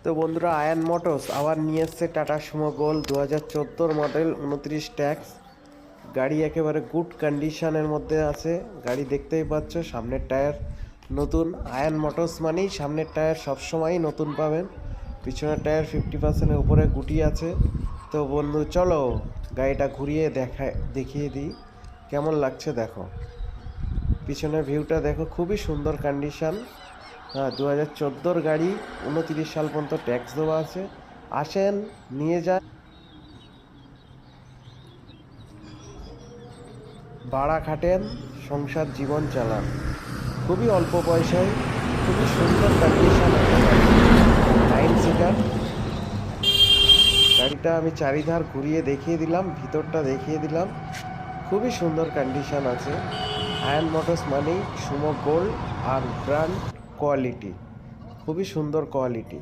তো বন্ধুরা, আয়ান মোটরস আবার নিয়ে এসছে tata Sumo gold 2014 model, 29 tax গাড়ি। একেবারে গুড কন্ডিশনের মধ্যে আছে গাড়ি, দেখতেই পাচ্ছ। সামনের টায়ার নতুন। আয়ান মোটরস মানেই সামনের টায়ার সবসময়ই নতুন পাবেন। পিছনের টায়ার 50%-এর উপরে গুটি আছে। তো বন্ধু চলো গাড়িটা ঘুরিয়ে দেখিয়ে দিই কেমন লাগছে। দেখো পিছনের ভিউটা দেখো, খুবই সুন্দর কন্ডিশন। হ্যাঁ, 2014 গাড়ি, 29 সাল পর্যন্ত ট্যাক্স দেওয়া আছে। আসেন, নিয়ে যান, ভাড়া খাটেন, সংসার জীবন চালান। খুবই অল্প পয়সায় খুবই সুন্দর কন্ডিশন একটা গাড়ি, 9 সিটার। গাড়িটা আমি চারিধার ঘুরিয়ে দেখিয়ে দিলাম, ভিতরটা দেখিয়ে দিলাম। খুবই সুন্দর কন্ডিশন আছে। আয়ান মোটরস মানেই সুমো গোল্ড আর ব্র্যান্ড কোয়ালিটি, খুবই সুন্দর কোয়ালিটি।